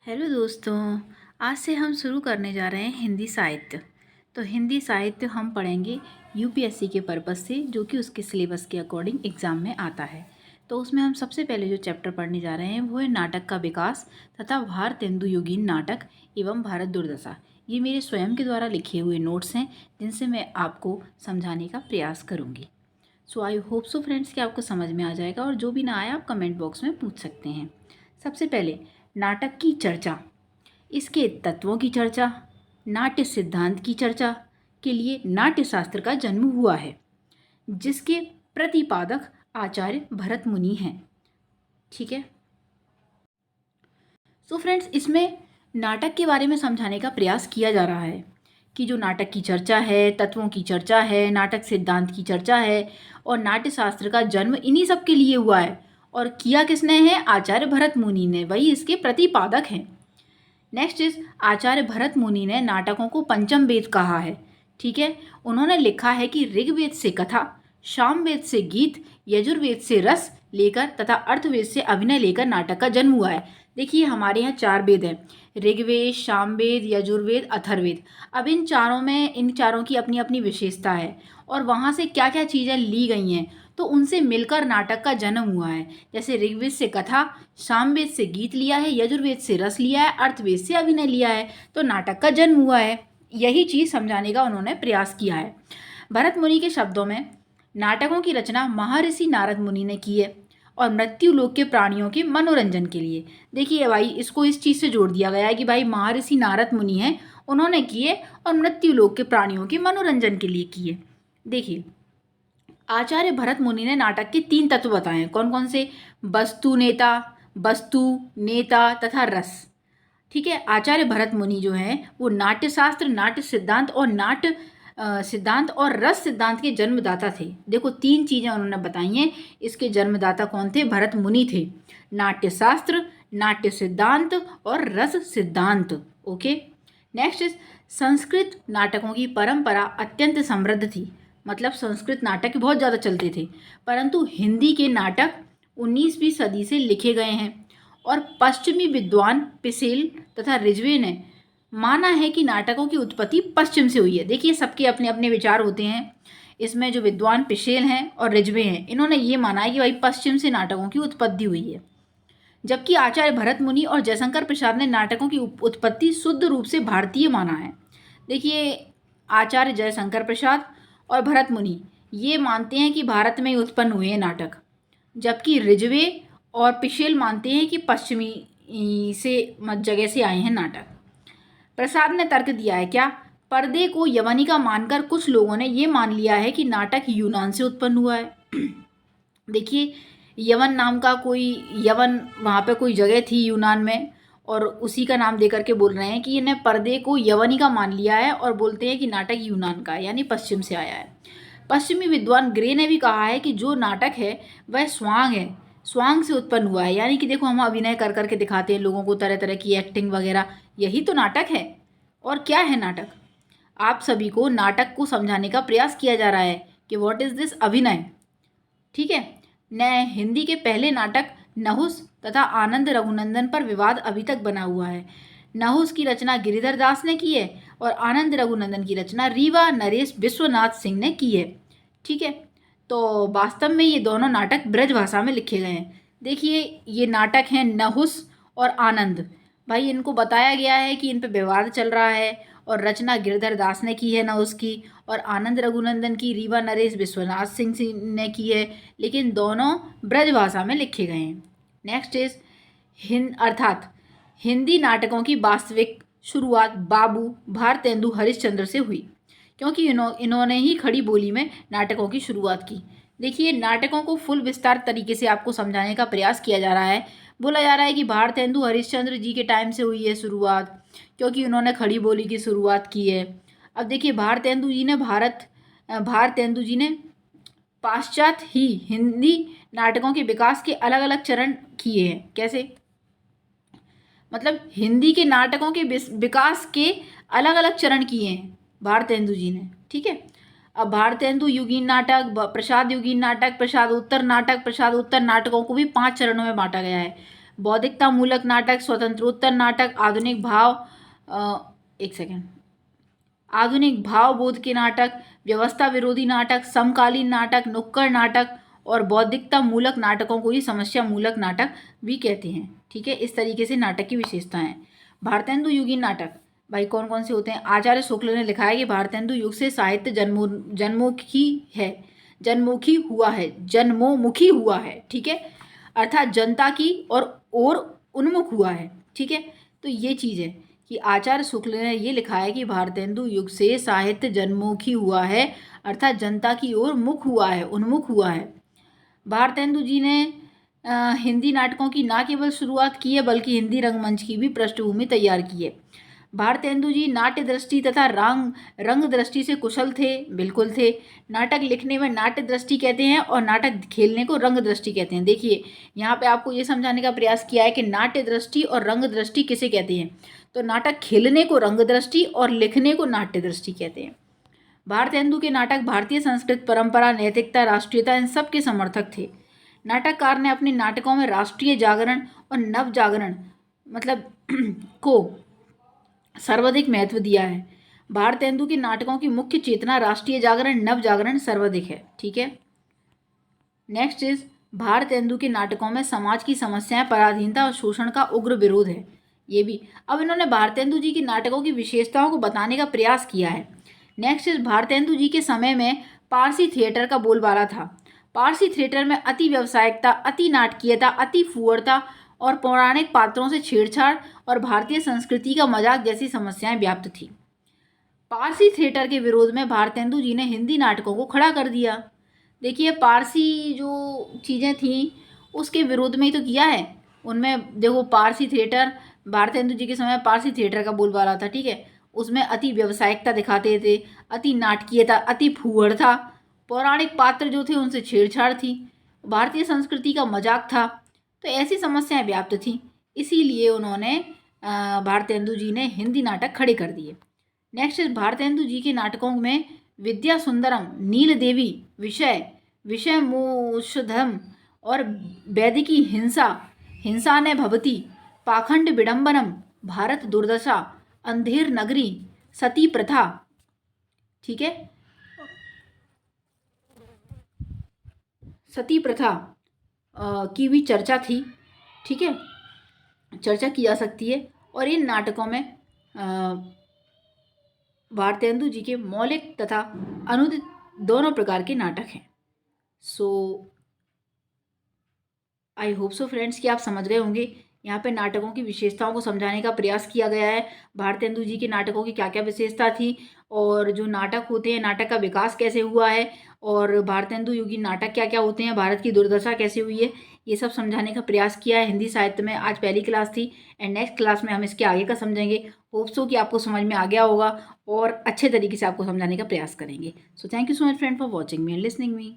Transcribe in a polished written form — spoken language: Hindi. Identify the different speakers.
Speaker 1: हेलो दोस्तों। आज से हम शुरू करने जा रहे हैं हिंदी साहित्य। तो हिंदी साहित्य हम पढ़ेंगे यूपीएससी के पर्पज़ से, जो कि उसके सिलेबस के अकॉर्डिंग एग्ज़ाम में आता है। तो उसमें हम सबसे पहले जो चैप्टर पढ़ने जा रहे हैं वो है नाटक का विकास तथा भारतेंदु युगीन नाटक एवं भारत दुर्दशा। ये मेरे स्वयं के द्वारा लिखे हुए नोट्स हैं जिनसे मैं आपको समझाने का प्रयास करूँगी। सो आई होप सो फ्रेंड्स कि आपको समझ में आ जाएगा, और जो भी ना आया आप कमेंट बॉक्स में पूछ सकते हैं। सबसे पहले नाटक की चर्चा, इसके तत्वों की चर्चा, नाट्य सिद्धांत की चर्चा के लिए नाट्य शास्त्र का जन्म हुआ है, जिसके प्रतिपादक आचार्य भरत मुनि हैं। ठीक है। सो फ्रेंड्स, इसमें नाटक के बारे में समझाने का प्रयास किया जा रहा है कि जो नाटक की चर्चा है, तत्वों की चर्चा है, नाटक सिद्धांत की चर्चा है, और नाट्य शास्त्र का जन्म इन्हीं सब के लिए हुआ है। और किया किसने है? आचार्य भरत मुनि ने, वही इसके प्रतिपादक हैं। नेक्स्ट इज, आचार्य भरत मुनि ने नाटकों को पंचम वेद कहा है। ठीक है। उन्होंने लिखा है कि ऋग्वेद से कथा, सामवेद से गीत, यजुर्वेद से रस लेकर तथा अर्थवेद से अभिनय लेकर नाटक का जन्म हुआ है। देखिए, हमारे यहाँ 4 वेद हैं, ऋग्वेद, सामवेद, यजुर्वेद, अथर्ववेद। अब इन चारों की अपनी अपनी विशेषता है, और वहाँ से क्या क्या चीज़ें ली गई हैं, तो उनसे मिलकर नाटक का जन्म हुआ है। जैसे ऋग्वेद से कथा, सामवेद से गीत लिया है, यजुर्वेद से रस लिया है, अर्थवेद से अभिनय लिया है, तो नाटक का जन्म हुआ है। यही चीज़ समझाने का उन्होंने प्रयास किया है। भरत मुनि के शब्दों में, नाटकों की रचना महर्षि नारद मुनि ने की है, और मृत्यु लोक के प्राणियों के मनोरंजन के लिए। देखिए भाई, इसको इस चीज़ से जोड़ दिया गया है कि भाई महर्षि नारद मुनि हैं, उन्होंने किए, और मृत्यु लोक के प्राणियों के मनोरंजन के लिए किए। देखिए, आचार्य भरत मुनि ने नाटक के 3 तत्व बताए हैं। कौन कौन से? वस्तु, नेता तथा रस। ठीक है। आचार्य भरत मुनि जो हैं वो नाट्य शास्त्र, नाट्य सिद्धांत और सिद्धांत और रस सिद्धांत के जन्मदाता थे। देखो, 3 चीज़ें उन्होंने बताई हैं। इसके जन्मदाता कौन थे? भरत मुनि थे। नाट्य शास्त्र, नाट्य सिद्धांत और रस सिद्धांत। ओके। नेक्स्ट इज, संस्कृत नाटकों की परंपरा अत्यंत समृद्ध थी। मतलब संस्कृत नाटक बहुत ज़्यादा चलते थे, परंतु हिंदी के नाटक 19वीं सदी से लिखे गए हैं। और पश्चिमी विद्वान पिसेल तथा रिजवे ने माना है कि नाटकों की उत्पत्ति पश्चिम से हुई है। देखिए, सबके अपने अपने विचार होते हैं। इसमें जो विद्वान पिसेल हैं और रिजवे हैं, इन्होंने ये माना है कि भाई पश्चिम से नाटकों की उत्पत्ति हुई है, जबकि आचार्य भरत मुनि और जयशंकर प्रसाद ने नाटकों की उत्पत्ति शुद्ध रूप से भारतीय माना है। देखिए, आचार्य जयशंकर प्रसाद और भरत मुनि ये मानते हैं कि भारत में ही उत्पन्न हुए हैं नाटक, जबकि रिजवे और पिशेल मानते हैं कि पश्चिमी से जगह से आए हैं नाटक। प्रसाद ने तर्क दिया है क्या? पर्दे को यवनिका मानकर कुछ लोगों ने ये मान लिया है कि नाटक यूनान से उत्पन्न हुआ है। देखिए, यवन नाम का यवन वहाँ पे कोई जगह थी यूनान में, और उसी का नाम दे करके बोल रहे हैं कि इन्हें पर्दे को यवनिका मान लिया है, और बोलते हैं कि नाटक यूनान का है, यानी पश्चिम से आया है। पश्चिमी विद्वान ग्रे ने भी कहा है कि जो नाटक है वह स्वांग है, स्वांग से उत्पन्न हुआ है। यानी कि देखो, हम अभिनय कर करके दिखाते हैं लोगों को, तरह तरह की एक्टिंग वगैरह, यही तो नाटक है। और क्या है नाटक? आप सभी को नाटक को समझाने का प्रयास किया जा रहा है कि व्हाट इज दिस अभिनय। ठीक है। न हिंदी के पहले नाटक नहुस तथा आनंद रघुनंदन पर विवाद अभी तक बना हुआ है। नहुस की रचना गिरिधर दास ने की है, और आनंद रघुनंदन की रचना रीवा नरेश विश्वनाथ सिंह ने की है। ठीक है। तो वास्तव में ये दोनों नाटक ब्रज भाषा में लिखे गए हैं। देखिए, ये नाटक हैं नहुस और आनंद। भाई, इनको बताया गया है कि इन पर विवाद चल रहा है, और रचना गिरधर दास ने की है नहुस की, और आनंद रघुनंदन की रीवा नरेश विश्वनाथ सिंह ने की है, लेकिन दोनों ब्रज भाषा में लिखे गए हैं। नेक्स्ट इज, अर्थात हिंदी नाटकों की वास्तविक शुरुआत बाबू भारतेंदु हरिश्चंद्र से हुई, क्योंकि इन्होंने ही खड़ी बोली में नाटकों की शुरुआत की। देखिए, नाटकों को फुल विस्तार तरीके से आपको समझाने का प्रयास किया जा रहा है। बोला जा रहा है कि भारतेंदु हरिश्चंद्र जी के टाइम से हुई है शुरुआत, क्योंकि उन्होंने खड़ी बोली की शुरुआत की है। अब देखिए, भारतेंदु जी ने पाश्चात्य ही हिंदी नाटकों के विकास के अलग अलग चरण किए हैं। कैसे? मतलब हिंदी के नाटकों के विकास के अलग अलग चरण किए हैं भारतेंदु जी ने। ठीक है। अब भारतेंदु युगीन नाटक, प्रसाद युगीन नाटक, प्रसादोत्तर नाटक, प्रसादोत्तर नाटकों को भी 5 चरणों में बांटा गया है। बौद्धिकता मूलक नाटक, स्वतंत्रोत्तर नाटक, एक सेकेंड, आधुनिक भावबोध के नाटक, व्यवस्था विरोधी नाटक, समकालीन नाटक, नुक्कड़ नाटक और बौद्धिकता मूलक नाटकों को ही समस्या मूलक नाटक भी कहते हैं। ठीक है, इस तरीके से नाटक की विशेषताएं हैं। भारतेंदु युगीन नाटक भाई कौन कौन से होते हैं? आचार्य शुक्ल ने लिखा है कि भारतेंदु युग से साहित्य जन्मोमुखी हुआ है। ठीक है, अर्थात जनता की और उन्मुख हुआ है। ठीक है, तो ये चीज़ है कि आचार्य शुक्ल ने ये लिखा है कि भारतेंदु युग से साहित्य जन्मोमुखी हुआ है, अर्थात जनता की ओर मुख हुआ है, उन्मुख हुआ है। भारतेंदु जी ने हिंदी नाटकों की ना केवल शुरुआत की है बल्कि हिंदी रंगमंच की भी पृष्ठभूमि तैयार की है। भारतेंदु जी नाट्य दृष्टि तथा रंग दृष्टि से कुशल थे, बिल्कुल थे। नाटक लिखने में नाट्य दृष्टि कहते हैं और नाटक खेलने को रंग दृष्टि कहते हैं। देखिए यहाँ पे आपको ये समझाने का प्रयास किया है कि नाट्य दृष्टि और रंग दृष्टि किसे कहते हैं। तो नाटक खेलने को रंग दृष्टि और लिखने को नाट्य दृष्टि कहते हैं। भारतेंदु के नाटक भारतीय संस्कृत परंपरा, नैतिकता, राष्ट्रीयता इन सब के समर्थक थे। नाटककार ने अपने नाटकों में राष्ट्रीय जागरण और नव जागरण मतलब को सर्वाधिक महत्व दिया है। भारतेंदु के नाटकों की मुख्य चेतना राष्ट्रीय जागरण, नव जागरण सर्वाधिक है। ठीक है, नेक्स्ट इज भारतेंदु के नाटकों में समाज की समस्याएं, पराधीनता और शोषण का उग्र विरोध है। ये भी अब इन्होंने भारतेंदु जी के नाटकों की विशेषताओं को बताने का प्रयास किया है। नेक्स्ट इज भारतेंदु जी के समय में पारसी थिएटर का बोलबाला था। पारसी थिएटर में अति व्यावसायिकता, अति नाटकीयता, अति फुहरता और पौराणिक पात्रों से छेड़छाड़ और भारतीय संस्कृति का मजाक जैसी समस्याएं व्याप्त थी। पारसी थिएटर के विरोध में भारतेंदु जी ने हिंदी नाटकों को खड़ा कर दिया। देखिए पारसी जो चीज़ें थीं उसके विरोध में ही तो किया है। उनमें देखो पारसी थिएटर, भारतेंदु जी के समय पारसी थिएटर का बोलबाला था। ठीक है, उसमें अति व्यावसायिकता दिखाते थे, अति नाटकीयता, अति फूहड़ था, पौराणिक पात्र जो थे उनसे छेड़छाड़ थी, भारतीय संस्कृति का मजाक था। तो ऐसी समस्याएं व्याप्त थी, इसीलिए उन्होंने भारतेंदु जी ने हिंदी नाटक खड़े कर दिए। नेक्स्ट भारतेंदु जी के नाटकों में विद्या सुंदरम, नील देवी, विषय मोषधम और वैदिकी हिंसा ने भवती, पाखंड विडंबनम, भारत दुर्दशा, अंधेर नगरी, सती प्रथा। ठीक है, सती प्रथा की भी चर्चा थी। ठीक है, चर्चा की जा सकती है। और इन नाटकों में भारतेंदु जी के मौलिक तथा अनुदित दोनों प्रकार के नाटक हैं। सो आई होप सो फ्रेंड्स कि आप समझ गए होंगे। यहाँ पे नाटकों की विशेषताओं को समझाने का प्रयास किया गया है। भारतेंदु जी के नाटकों की क्या क्या विशेषता थी और जो नाटक होते हैं नाटक का विकास कैसे हुआ है और भारतेंदु युगीन नाटक क्या क्या होते हैं, भारत की दुर्दशा कैसे हुई है, ये सब समझाने का प्रयास किया है हिंदी साहित्य में। आज पहली क्लास थी एंड नेक्स्ट क्लास में हम इसके आगे का समझेंगे। होप सो कि आपको समझ में आ गया होगा और अच्छे तरीके से आपको समझाने का प्रयास करेंगे। So thank you so much friend for watching me and listening me.